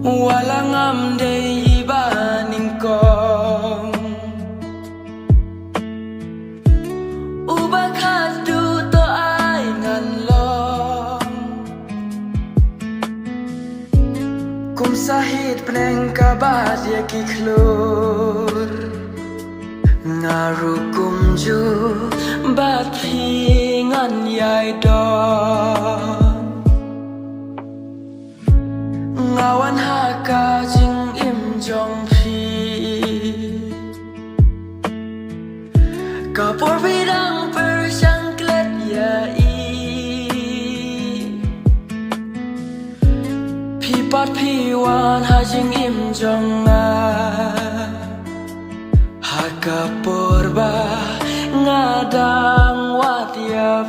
walang amday ibaning kong ubang hadu to ay nganlong kum sahit peneng kabat ya kiklur ngaru kumju bat pingan yai don ngawan haka jing im jong phi kapor bidang persang klet ya i pi pat pi wan ha jing im jong a haka porba ngadang wat ya